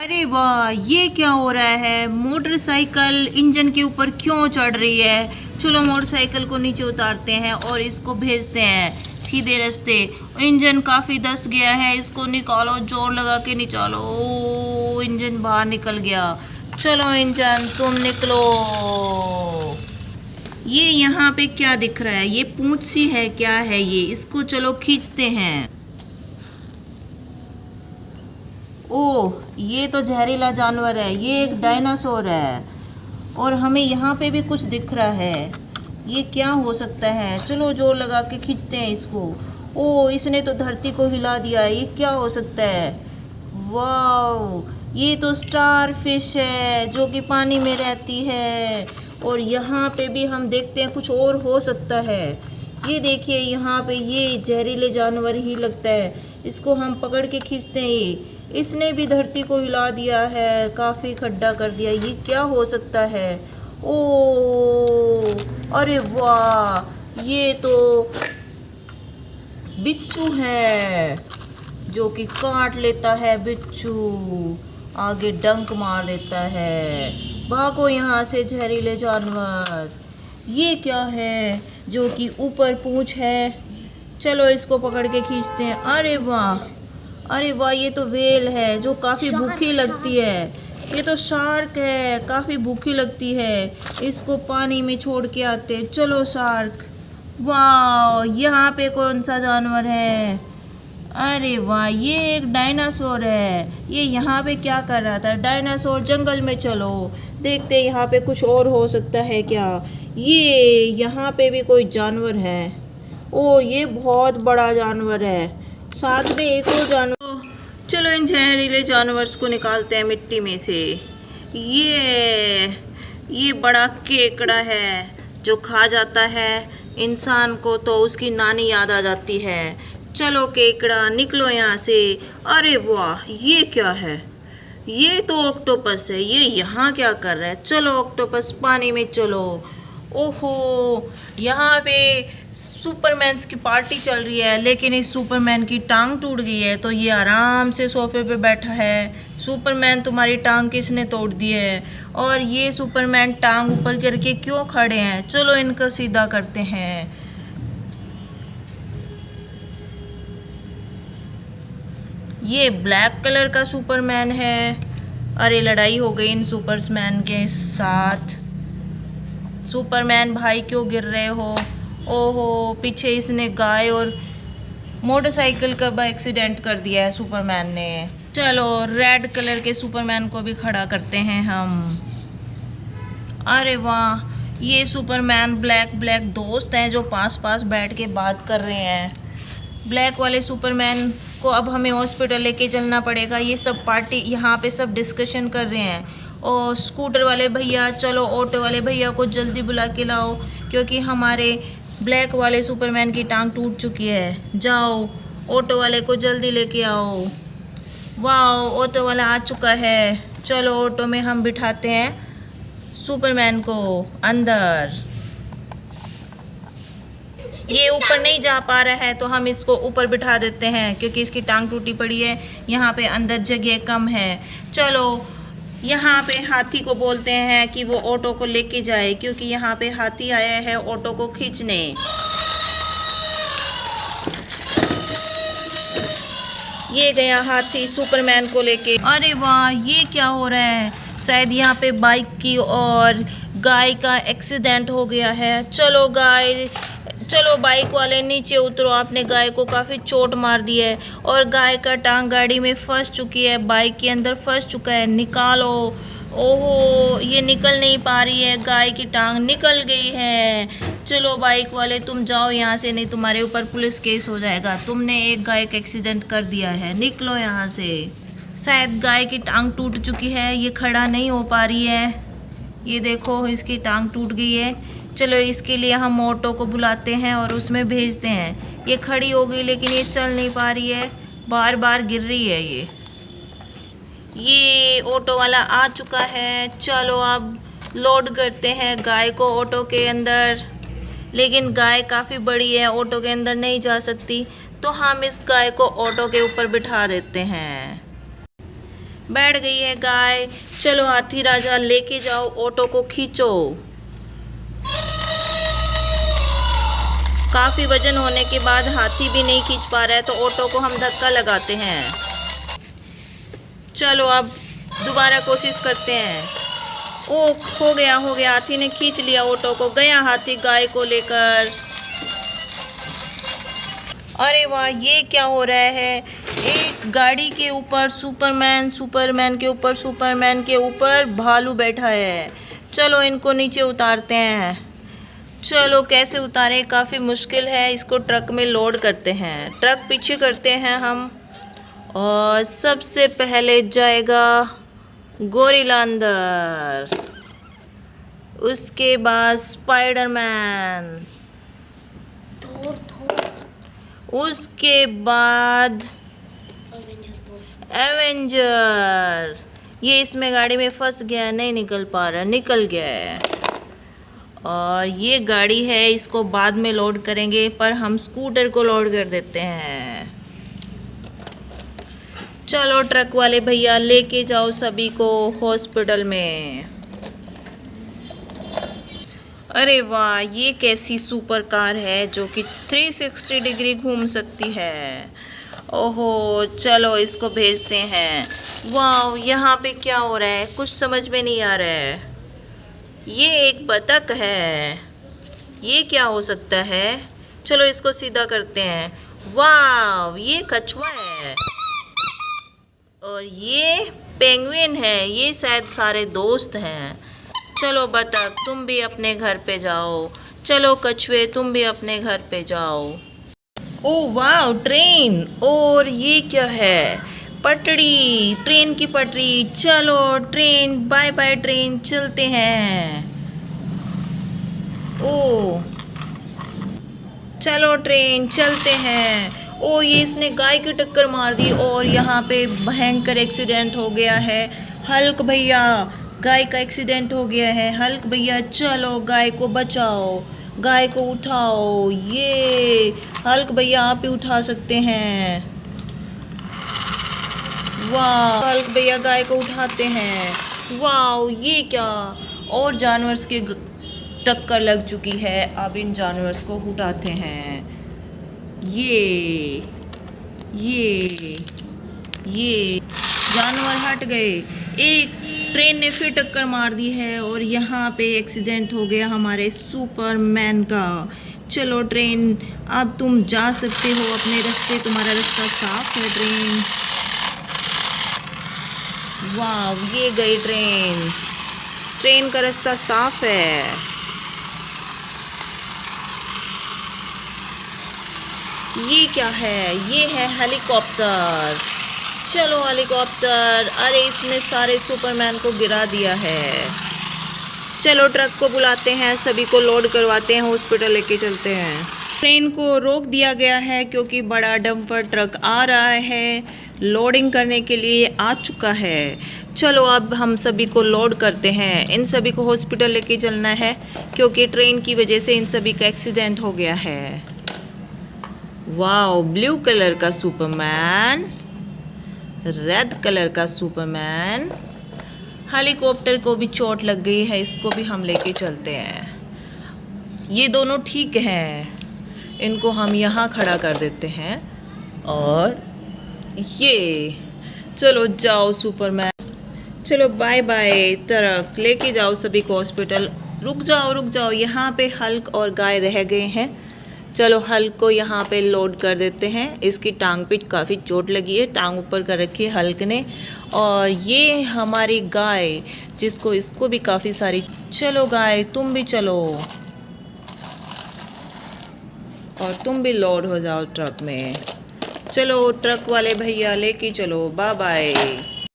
अरे वाह, ये क्या हो रहा है? मोटरसाइकिल इंजन के ऊपर क्यों चढ़ रही है? चलो मोटरसाइकिल को नीचे उतारते हैं और इसको भेजते हैं सीधे रास्ते। इंजन काफी धंस गया है, इसको निकालो, जोर लगा के निकालो। ओ, इंजन बाहर निकल गया। चलो इंजन तुम निकलो। ये यहाँ पे क्या दिख रहा है? ये पूंछ सी है, क्या है ये? इसको चलो खींचते हैं। ओह, ये तो जहरीला जानवर है, ये एक डायनासोर है। और हमें यहाँ पे भी कुछ दिख रहा है। ये क्या हो सकता है? चलो जोर लगा के खींचते हैं इसको। ओह, इसने तो धरती को हिला दिया। ये क्या हो सकता है? वाह, ये तो स्टार फिश है जो कि पानी में रहती है। और यहाँ पे भी हम देखते हैं कुछ और हो सकता है। ये देखिए, यहाँ पे ये जहरीले जानवर ही लगता है। इसको हम पकड़ के खींचते हैं। इसने भी धरती को हिला दिया है, काफ़ी खड्डा कर दिया। ये क्या हो सकता है? ओ, अरे वाह, ये तो बिच्छू है जो कि काट लेता है। बिच्छू आगे डंक मार देता है। भागो यहाँ से जहरीले जानवर। ये क्या है जो कि ऊपर पूंछ है? चलो इसको पकड़ के खींचते हैं। अरे वाह, अरे वाह, ये तो व्हेल है जो काफ़ी भूखी लगती है। ये तो शार्क है, काफ़ी भूखी लगती है। इसको पानी में छोड़ के आते। चलो शार्क। वाह, यहाँ पे कौन सा जानवर है? अरे वाह, ये एक डायनासोर है। ये यहाँ पे क्या कर रहा था? डायनासोर जंगल में। चलो देखते यहाँ पे कुछ और हो सकता है क्या। ये यहाँ पे भी कोई जानवर है। ओ, ये बहुत बड़ा जानवर है। साथ में एक और जानवर। चलो इन जहरीले जानवर को निकालते हैं मिट्टी में से। ये बड़ा केकड़ा है जो खा जाता है इंसान को, तो उसकी नानी याद आ जाती है। चलो केकड़ा निकलो यहाँ से। अरे वाह, ये क्या है? ये तो ऑक्टोपस है। ये यहाँ क्या कर रहा है? चलो ऑक्टोपस पानी में चलो। ओहो, यहाँ पे सुपरमैन की पार्टी चल रही है, लेकिन इस सुपरमैन की टांग टूट गई है, तो ये आराम से सोफे पे बैठा है। सुपरमैन, तुम्हारी टांग किसने तोड़ दी है? और ये सुपरमैन टांग ऊपर करके क्यों खड़े हैं? चलो इनको सीधा करते हैं। ये ब्लैक कलर का सुपरमैन है। अरे लड़ाई हो गई इन सुपरमैन के साथ। सुपरमैन भाई क्यों गिर रहे हो? ओहो, पीछे इसने गाय और मोटरसाइकिल का एक्सीडेंट कर दिया है सुपरमैन ने। चलो रेड कलर के सुपरमैन को भी खड़ा करते हैं हम। अरे वाह, ये सुपरमैन ब्लैक दोस्त हैं जो पास पास बैठ के बात कर रहे हैं। ब्लैक वाले सुपरमैन को अब हमें हॉस्पिटल लेके चलना पड़ेगा। ये सब पार्टी यहाँ पे सब डिस्कशन कर रहे हैं। और स्कूटर वाले भैया, चलो ऑटो वाले भैया को जल्दी बुला के लाओ, क्योंकि हमारे ब्लैक वाले सुपरमैन की टांग टूट चुकी है। जाओ ऑटो वाले को जल्दी लेके आओ। वाह, ऑटो वाला आ चुका है। चलो ऑटो में हम बिठाते हैं सुपरमैन को अंदर। ये ऊपर नहीं जा पा रहा है तो हम इसको ऊपर बिठा देते हैं, क्योंकि इसकी टांग टूटी पड़ी है। यहाँ पे अंदर जगह कम है। चलो यहाँ पे हाथी को बोलते हैं कि वो ऑटो को लेके जाए, क्योंकि यहाँ पे हाथी आया है ऑटो को खींचने। ये गया हाथी सुपरमैन को लेके। अरे वाह, ये क्या हो रहा है? शायद यहाँ पे बाइक की और गाय का एक्सीडेंट हो गया है। चलो बाइक वाले नीचे उतरो, आपने गाय को काफ़ी चोट मार दी है और गाय का टांग गाड़ी में फंस चुकी है, बाइक के अंदर फंस चुका है। निकालो। ओहो, ये निकल नहीं पा रही है, गाय की टांग निकल गई है। चलो बाइक वाले तुम जाओ यहाँ से, नहीं तुम्हारे ऊपर पुलिस केस हो जाएगा। तुमने एक गाय का एक्सीडेंट कर दिया है, निकलो यहाँ से। शायद गाय की टांग टूट चुकी है, ये खड़ा नहीं हो पा रही है। ये देखो, इसकी टांग टूट गई है। चलो इसके लिए हम ऑटो को बुलाते हैं और उसमें भेजते हैं। ये खड़ी हो गई, लेकिन ये चल नहीं पा रही है, बार बार गिर रही है। ये ऑटो वाला आ चुका है। चलो अब लोड करते हैं गाय को ऑटो के अंदर, लेकिन गाय काफ़ी बड़ी है, ऑटो के अंदर नहीं जा सकती, तो हम इस गाय को ऑटो के ऊपर बिठा देते हैं। बैठ गई है गाय। चलो हाथी राजा लेके जाओ, ऑटो को खींचो। काफी वजन होने के बाद हाथी भी नहीं खींच पा रहा है, तो ऑटो को हम धक्का लगाते हैं। चलो अब दोबारा कोशिश करते हैं। ओ, हो गया हाथी ने खींच लिया ऑटो को। गया हाथी गाय को लेकर। अरे वाह, ये क्या हो रहा है? एक गाड़ी के ऊपर सुपरमैन के ऊपर भालू बैठा है। चलो इनको नीचे उतारते हैं। चलो कैसे उतारे, काफ़ी मुश्किल है। इसको ट्रक में लोड करते हैं। ट्रक पीछे करते हैं हम, और सबसे पहले जाएगा गोरिल्ला अंदर, उसके बाद स्पाइडरमैन, उसके बाद एवेंजर। ये इसमें गाड़ी में फंस गया, नहीं निकल पा रहा, निकल गया है। और ये गाड़ी है, इसको बाद में लोड करेंगे, पर हम स्कूटर को लोड कर देते हैं। चलो ट्रक वाले भैया लेके जाओ सभी को हॉस्पिटल में। अरे वाह, ये कैसी सुपर कार है जो कि 360 डिग्री घूम सकती है। ओहो, चलो इसको भेजते हैं। वाह, यहाँ पे क्या हो रहा है, कुछ समझ में नहीं आ रहा है। ये एक बतख है, ये क्या हो सकता है? चलो इसको सीधा करते हैं। वाह, ये कछुआ है, और ये पेंगुइन है। ये शायद सारे दोस्त हैं। चलो बतख, तुम भी अपने घर पे जाओ। चलो कछुए, तुम भी अपने घर पे जाओ। ओह वाह, ट्रेन। और ये क्या है? पटरी, ट्रेन की पटरी। चलो ट्रेन, बाय बाय ट्रेन, चलते हैं। ओह, चलो ट्रेन, चलते हैं। ओ, ये इसने गाय की टक्कर मार दी, और यहाँ पे भयंकर एक्सीडेंट हो गया है। हल्क भैया, गाय का एक्सीडेंट हो गया है। हल्क भैया, चलो गाय को बचाओ, गाय को उठाओ। ये हल्क भैया, आप ही उठा सकते हैं। वाह, हल्क भैया गाय को उठाते हैं। वाह, ये क्या? और जानवर के टक्कर लग चुकी है। अब इन जानवर को उठाते हैं। ये जानवर हट गए। एक ट्रेन ने फिर टक्कर मार दी है, और यहाँ पे एक्सीडेंट हो गया हमारे सुपरमैन का। चलो ट्रेन, अब तुम जा सकते हो अपने रास्ते, तुम्हारा रास्ता साफ है ट्रेन। वाह, ये गई ट्रेन, ट्रेन का रास्ता साफ है। ये क्या है? ये है हेलीकॉप्टर। चलो हेलीकॉप्टर। अरे इसने सारे सुपरमैन को गिरा दिया है। चलो ट्रक को बुलाते हैं, सभी को लोड करवाते हैं, हॉस्पिटल लेके चलते हैं। ट्रेन को रोक दिया गया है क्योंकि बड़ा डंपर ट्रक आ रहा है, लोडिंग करने के लिए आ चुका है। चलो अब हम सभी को लोड करते हैं। इन सभी को हॉस्पिटल लेके चलना है क्योंकि ट्रेन की वजह से इन सभी का एक्सीडेंट हो गया है। वाओ, ब्लू कलर का सुपरमैन, रेड कलर का सुपरमैन। हेलीकॉप्टर को भी चोट लग गई है, इसको भी हम लेके चलते हैं। ये दोनों ठीक हैं, इनको हम यहाँ खड़ा कर देते हैं। और ये, चलो जाओ सुपरमैन, चलो बाय बाय। ट्रक लेके जाओ सभी को हॉस्पिटल। रुक जाओ, यहाँ पे हल्क और गाय रह गए हैं। चलो हल्क को यहाँ पे लोड कर देते हैं। इसकी टांग पे काफ़ी चोट लगी है, टांग ऊपर कर रखी है हल्क ने। और ये हमारी गाय, इसको भी काफ़ी सारी। चलो गाय, तुम भी चलो, और तुम भी लोड हो जाओ ट्रक में। चलो ट्रक वाले भैया लेके चलो, बाय बाय।